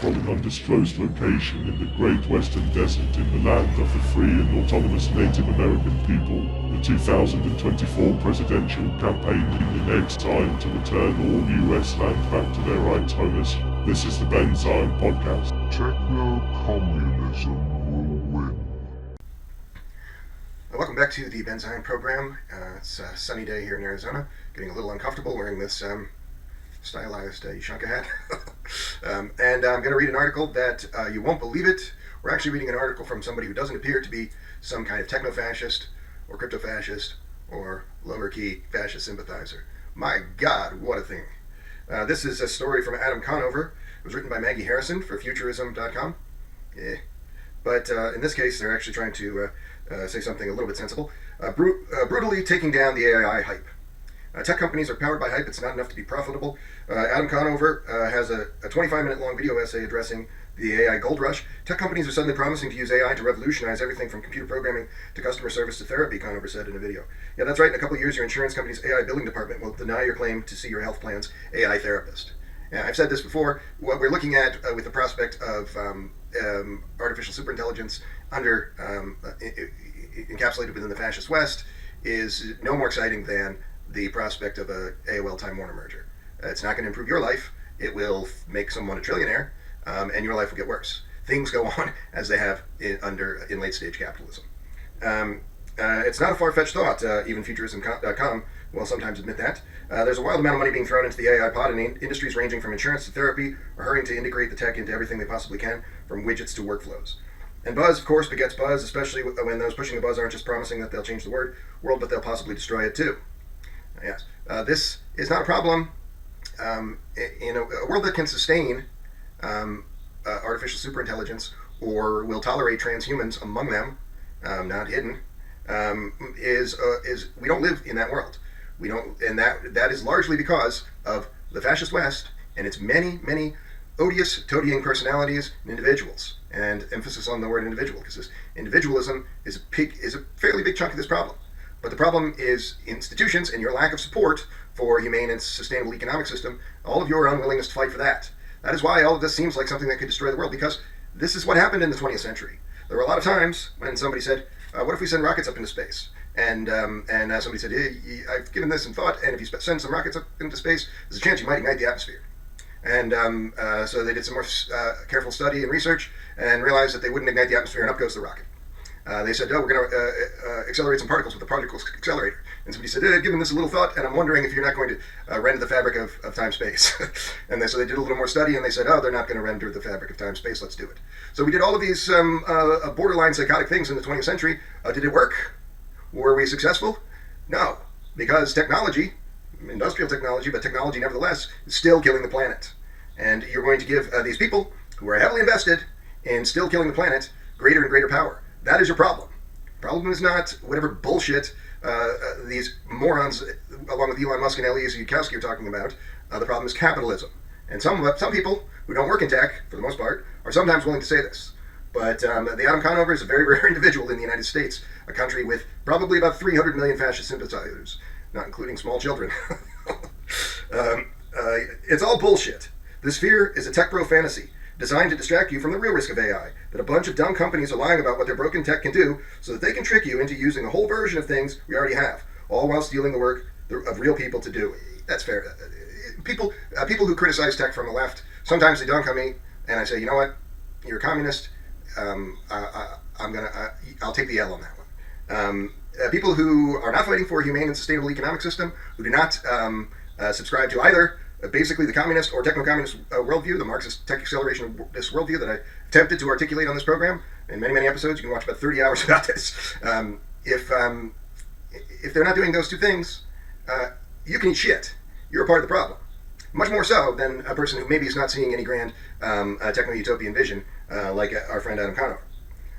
from an undisclosed location in the Great Western Desert in the land of the free and autonomous Native American people. The 2024 presidential campaign in the next time to return all US land back to their rights owners. This is the Ben Zion Podcast. Techno-communism will win. Welcome back to the Ben Zion program. It's a sunny day here in Arizona. Getting a little uncomfortable wearing this stylized Ushanka hat. And I'm going to read an article that you won't believe it. We're actually reading an article from somebody who doesn't appear to be some kind of techno-fascist or crypto-fascist or lower-key fascist sympathizer. My God, what a thing. This is a story from Adam Conover. It was written by Maggie Harrison for futurism.com. Yeah. But in this case, they're actually trying to say something a little bit sensible. Brutally taking down the AI hype. Tech companies are powered by hype. It's not enough to be profitable. Adam Conover has a 25-minute long video essay addressing the AI gold rush. Tech companies are suddenly promising to use AI to revolutionize everything from computer programming to customer service to therapy, Conover said in a video. Yeah, that's right. In a couple of years, your insurance company's AI billing department will deny your claim to see your health plan's AI therapist. Yeah, I've said this before. What we're looking at with the prospect of artificial superintelligence encapsulated within the Fascist West is no more exciting than the prospect of a AOL Time Warner merger. It's not going to improve your life. It will make someone a trillionaire, and your life will get worse. Things go on as they have in late-stage capitalism. It's not a far-fetched thought. Even futurism.com will sometimes admit that. There's a wild amount of money being thrown into the AI pod, and industries ranging from insurance to therapy are hurrying to integrate the tech into everything they possibly can, from widgets to workflows. And buzz, of course, begets buzz, especially when those pushing the buzz aren't just promising that they'll change the world, but they'll possibly destroy it too. Yes, this is not a problem in a world that can sustain artificial superintelligence or will tolerate transhumans among them, not hidden. Is we don't live in that world. We don't, and that is largely because of the Fascist West and its many odious, toadying personalities and individuals. And emphasis on the word individual, because this individualism is a fairly big chunk of this problem. But the problem is institutions and your lack of support for a humane and sustainable economic system, all of your unwillingness to fight for that. That is why all of this seems like something that could destroy the world, because this is what happened in the 20th century. There were a lot of times when somebody said, what if we send rockets up into space? And somebody said, I've given this some thought, and if you send some rockets up into space, there's a chance you might ignite the atmosphere. And so they did some more careful study and research and realized that they wouldn't ignite the atmosphere, and up goes the rocket. They said, we're going to accelerate some particles with the particle accelerator. And somebody said, given this a little thought, and I'm wondering if you're not going to rend the fabric of time-space. And so they did a little more study, and they said, they're not going to render the fabric of time-space, let's do it. So we did all of these borderline psychotic things in the 20th century. Did it work? Were we successful? No, because technology, industrial technology, but technology nevertheless, is still killing the planet. And you're going to give these people who are heavily invested in still killing the planet greater and greater power. That is your problem. The problem is not whatever bullshit these morons, along with Elon Musk and Eliezer Yudkowsky, are talking about. The problem is capitalism. And some people who don't work in tech, for the most part, are sometimes willing to say this. But the Adam Conover is a very rare individual in the United States, a country with probably about 300 million fascist sympathizers, not including small children. It's all bullshit. This fear is a tech bro fantasy designed to distract you from the real risk of AI, that a bunch of dumb companies are lying about what their broken tech can do so that they can trick you into using a whole version of things we already have, all while stealing the work of real people to do. That's fair. People who criticize tech from the left, sometimes they dunk on me, and I say, you know what, you're a communist. I'll take the L on that one. People who are not fighting for a humane and sustainable economic system, who do not subscribe to either basically the communist or techno-communist worldview, the Marxist tech acceleration this worldview that I attempted to articulate on this program in many episodes. You can watch about 30 hours about this. If they're not doing those two things, you can eat shit. You're a part of the problem. Much more so than a person who maybe is not seeing any grand techno-utopian vision like our friend Adam Conover.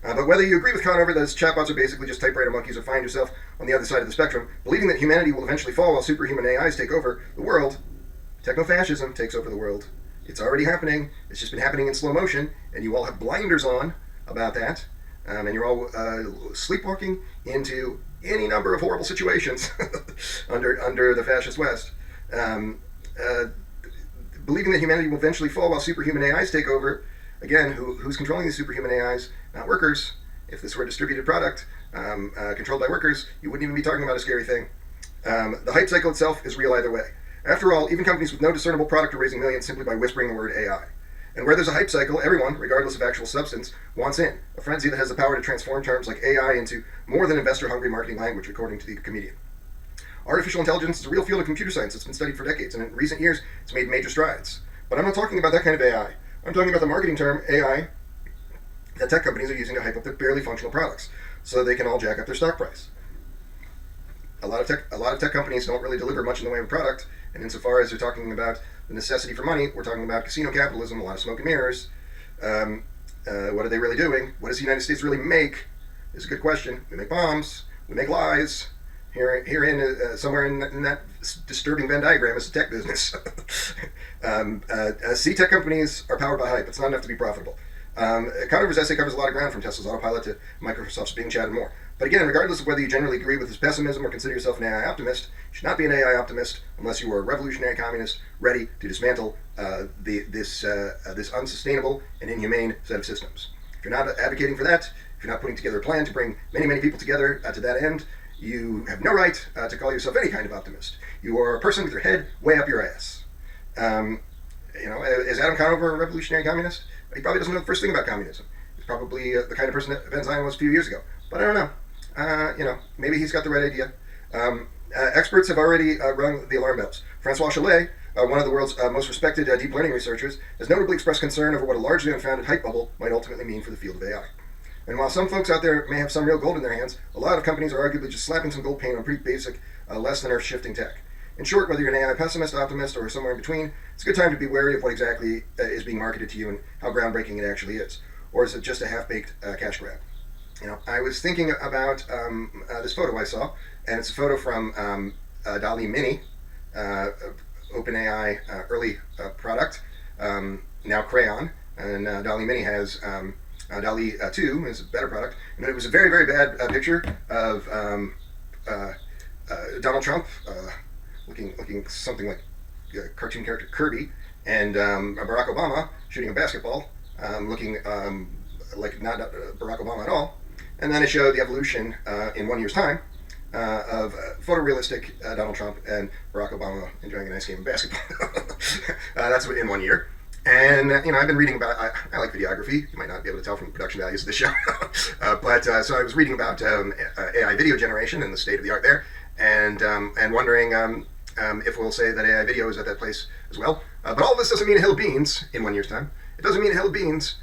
But whether you agree with Conover that his chatbots are basically just typewriter monkeys or find yourself on the other side of the spectrum, believing that humanity will eventually fall while superhuman AIs take over the world, technofascism takes over the world. It's already happening. It's just been happening in slow motion, and you all have blinders on about that, and you're all sleepwalking into any number of horrible situations under the Fascist West. Believing that humanity will eventually fall while superhuman AIs take over again, who's controlling these superhuman AIs? Not workers. If this were a distributed product controlled by workers, you wouldn't even be talking about a scary thing. The hype cycle itself is real either way. After all, even companies with no discernible product are raising millions simply by whispering the word AI. And where there's a hype cycle, everyone, regardless of actual substance, wants in. A frenzy that has the power to transform terms like AI into more than investor-hungry marketing language, according to the comedian. Artificial intelligence is a real field of computer science that's been studied for decades, and in recent years, it's made major strides. But I'm not talking about that kind of AI. I'm talking about the marketing term AI that tech companies are using to hype up their barely functional products, so they can all jack up their stock price. A lot of tech companies don't really deliver much in the way of a product, and insofar as they're talking about the necessity for money, we're talking about casino capitalism, a lot of smoke and mirrors. What are they really doing? What does the United States really make? Is a good question. We make bombs. We make lies. Somewhere in that disturbing Venn diagram is the tech business. See, tech companies are powered by hype. It's not enough to be profitable. Conover's essay covers a lot of ground, from Tesla's autopilot to Microsoft's Bing Chat and more. But again, regardless of whether you generally agree with his pessimism or consider yourself an AI optimist, you should not be an AI optimist unless you are a revolutionary communist ready to dismantle this unsustainable and inhumane set of systems. If you're not advocating for that, if you're not putting together a plan to bring many, many people together to that end, you have no right to call yourself any kind of optimist. You are a person with your head way up your ass. Is Adam Conover a revolutionary communist? He probably doesn't know the first thing about communism. He's probably the kind of person that Van Zyne was a few years ago. But I don't know. Maybe he's got the right idea. Experts have already rung the alarm bells. Francois Chalet, one of the world's most respected deep learning researchers, has notably expressed concern over what a largely unfounded hype bubble might ultimately mean for the field of AI. And while some folks out there may have some real gold in their hands, a lot of companies are arguably just slapping some gold paint on pretty basic, less than earth-shifting tech. In short, whether you're an AI pessimist, optimist, or somewhere in between, it's a good time to be wary of what exactly is being marketed to you and how groundbreaking it actually is. Or is it just a half-baked cash grab? I was thinking about this photo I saw, and it's a photo from DALL-E Mini, OpenAI early product, now Crayon, and DALL-E Mini has DALL-E 2 is a better product, and it was a very, very bad picture of Donald Trump looking something like cartoon character Kirby, and Barack Obama shooting a basketball, looking like not Barack Obama at all. And then it showed the evolution in 1 year's time of photorealistic Donald Trump and Barack Obama enjoying a nice game of basketball. That's in 1 year. And, I've been reading about, I like videography. You might not be able to tell from the production values of the show. So I was reading about AI video generation and the state of the art there, and wondering if we'll say that AI video is at that place as well. But all of this doesn't mean a hill of beans in 1 year's time. It doesn't mean a hill of beans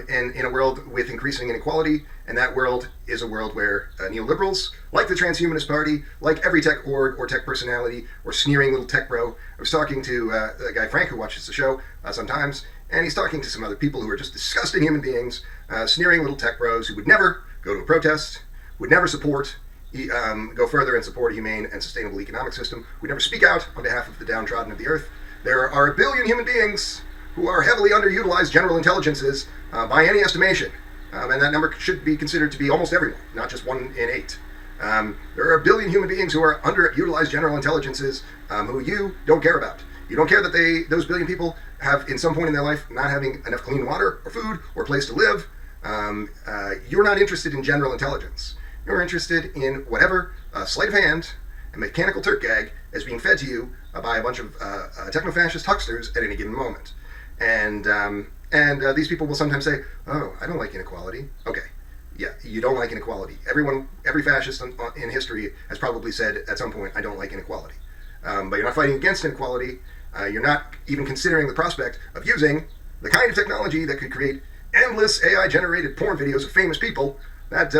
in a world with increasing inequality, and that world is a world where neoliberals, like the Transhumanist Party, like every tech org or tech personality or sneering little tech bro. I was talking to the guy Frank, who watches the show sometimes, and he's talking to some other people who are just disgusting human beings, sneering little tech bros who would never go to a protest, would never go further and support a humane and sustainable economic system, would never speak out on behalf of the downtrodden of the earth. There are a billion human beings who are heavily underutilized general intelligences by any estimation. And that number should be considered to be almost everyone, not just 1 in 8. There are a billion human beings who are underutilized general intelligences who you don't care about. You don't care that those billion people have, in some point in their life, not having enough clean water or food or place to live. You're not interested in general intelligence. You're interested in whatever sleight of hand and mechanical Turk gag is being fed to you by a bunch of techno-fascist hucksters at any given moment. And these people will sometimes say, "Oh, I don't like inequality." Okay, yeah, you don't like inequality. Every fascist in history has probably said at some point, "I don't like inequality." But you're not fighting against inequality. You're not even considering the prospect of using the kind of technology that could create endless AI-generated porn videos of famous people. That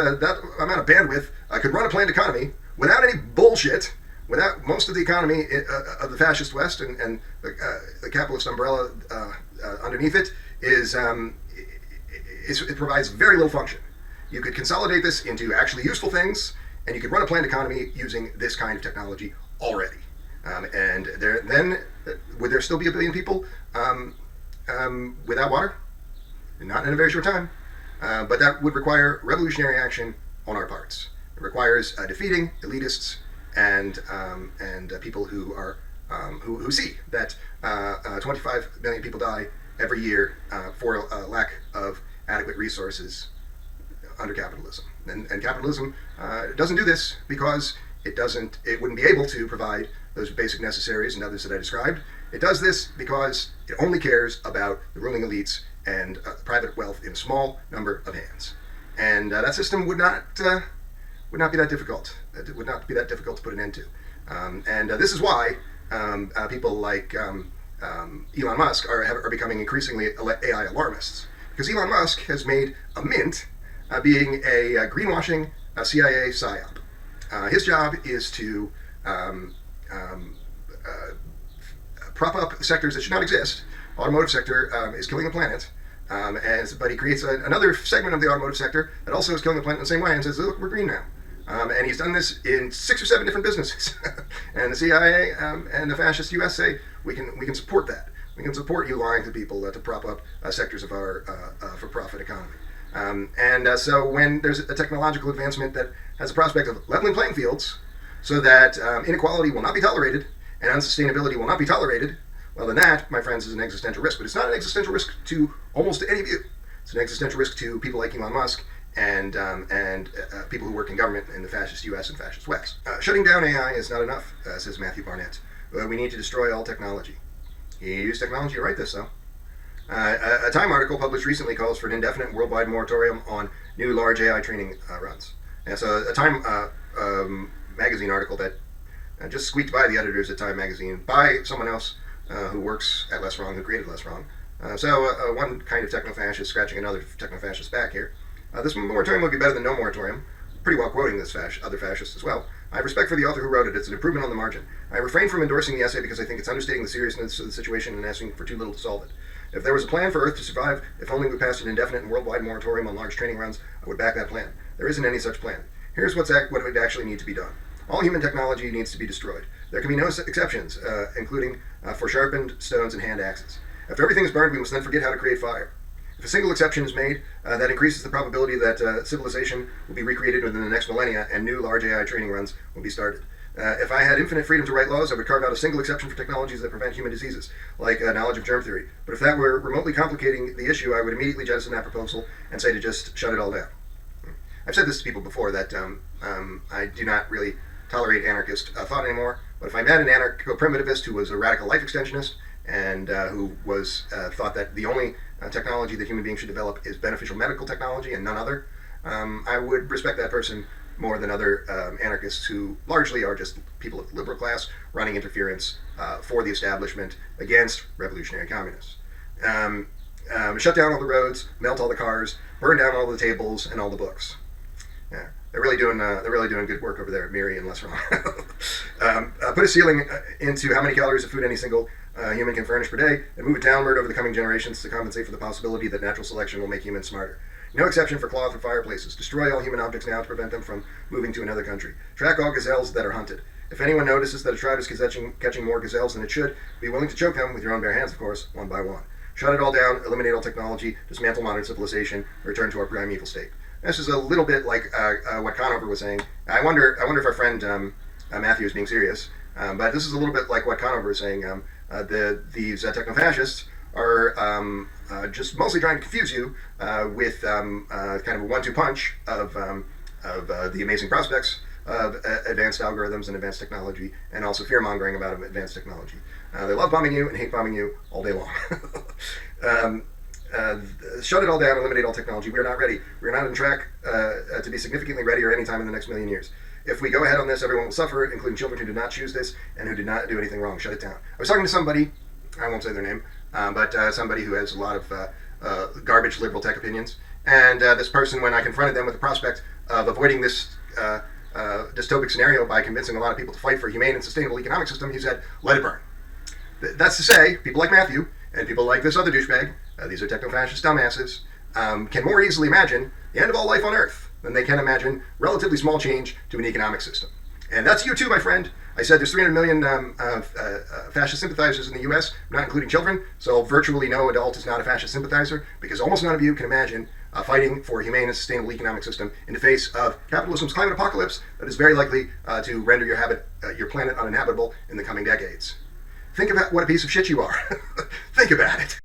amount of bandwidth could run a planned economy without any bullshit. Without most of the economy of the Fascist West and the capitalist umbrella underneath it it provides very little function. You could consolidate this into actually useful things, and you could run a planned economy using this kind of technology already. And would there still be a billion people without water? Not in a very short time. But that would require revolutionary action on our parts. It requires defeating elitists and people who are who see that 25 million people die every year for lack of adequate resources under capitalism. And capitalism doesn't do this because it wouldn't be able to provide those basic necessaries and others that I described. It does this because it only cares about the ruling elites and private wealth in a small number of hands. And that system would not be that difficult. It would not be that difficult to put an end to. And this is why people like Elon Musk are becoming increasingly AI alarmists. Because Elon Musk has made a mint being a greenwashing CIA psyop. His job is to prop up sectors that should not exist. Automotive sector is killing the planet. But he creates another segment of the automotive sector that also is killing the planet in the same way and says, look, we're green now. And he's done this in 6 or 7 different businesses. And the CIA and the fascist US say, we can support that. We can support you lying to people to prop up sectors of our for-profit economy. So when there's a technological advancement that has a prospect of leveling playing fields so that inequality will not be tolerated and unsustainability will not be tolerated, well then that, my friends, is an existential risk. But it's not an existential risk to almost any of you. It's an existential risk to people like Elon Musk and people who work in government in the fascist US and fascist West. Shutting down AI is not enough, says Matthew Barnett. We need to destroy all technology. He used technology to write this, though. A Time article published recently calls for an indefinite worldwide moratorium on new large AI training runs. And so a Time magazine article that just squeaked by the editors at Time magazine by someone else who works at Less Wrong, who created Less Wrong. So one kind of techno-fascist scratching another techno-fascist back here. This moratorium would be better than no moratorium. Pretty well quoting this other fascist as well. I have respect for the author who wrote it. It's an improvement on the margin. I refrain from endorsing the essay because I think it's understating the seriousness of the situation and asking for too little to solve it. If there was a plan for Earth to survive, if only we passed an indefinite and worldwide moratorium on large training runs, I would back that plan. There isn't any such plan. Here's what would actually need to be done. All human technology needs to be destroyed. There can be no exceptions, including for sharpened stones and hand axes. After everything is burned, we must then forget how to create fire. If a single exception is made, that increases the probability that civilization will be recreated within the next millennia and new large AI training runs will be started. If I had infinite freedom to write laws, I would carve out a single exception for technologies that prevent human diseases, like knowledge of germ theory. But if that were remotely complicating the issue, I would immediately jettison that proposal and say to just shut it all down. I've said this to people before, that I do not really tolerate anarchist thought anymore, but if I met an anarcho-primitivist who was a radical life extensionist and who was thought that the only technology that human beings should develop is beneficial medical technology and none other, I would respect that person more than other anarchists who largely are just people of the liberal class running interference for the establishment against revolutionary communists. Shut down all the roads, melt all the cars, burn down all the tables and all the books. Yeah, they're really doing good work over there at Miri and Less Wrong. Put a ceiling into how many calories of food any single human can furnish per day, and move it downward over the coming generations to compensate for the possibility that natural selection will make humans smarter. No exception for cloth or fireplaces. Destroy all human objects now to prevent them from moving to another country. Track all gazelles that are hunted. If anyone notices that a tribe is catching more gazelles than it should, be willing to choke them, with your own bare hands, of course, one by one. Shut it all down, eliminate all technology, dismantle modern civilization, return to our primeval state. This is a little bit like what Conover was saying. I wonder if our friend Matthew is being serious, but this is a little bit like what Conover is saying. These techno-fascists are just mostly trying to confuse you with kind of a 1-2 punch of the amazing prospects of advanced algorithms and advanced technology, and also fear-mongering about advanced technology. They love bombing you and hate bombing you all day long. Shut it all down, eliminate all technology. We are not ready. We are not on track to be significantly ready or any time in the next million years. If we go ahead on this, everyone will suffer, including children who did not choose this and who did not do anything wrong. Shut it down. I was talking to somebody, I won't say their name, but somebody who has a lot of garbage liberal tech opinions. And this person, when I confronted them with the prospect of avoiding this dystopic scenario by convincing a lot of people to fight for a humane and sustainable economic system, he said, let it burn. That's to say, people like Matthew and people like this other douchebag, these are techno-fascist dumbasses, can more easily imagine the end of all life on Earth than they can imagine relatively small change to an economic system. And that's you too, my friend. I said there's 300 million fascist sympathizers in the US, not including children, so virtually no adult is not a fascist sympathizer, because almost none of you can imagine fighting for a humane and sustainable economic system in the face of capitalism's climate apocalypse that is very likely to render your planet uninhabitable in the coming decades. Think about what a piece of shit you are. Think about it.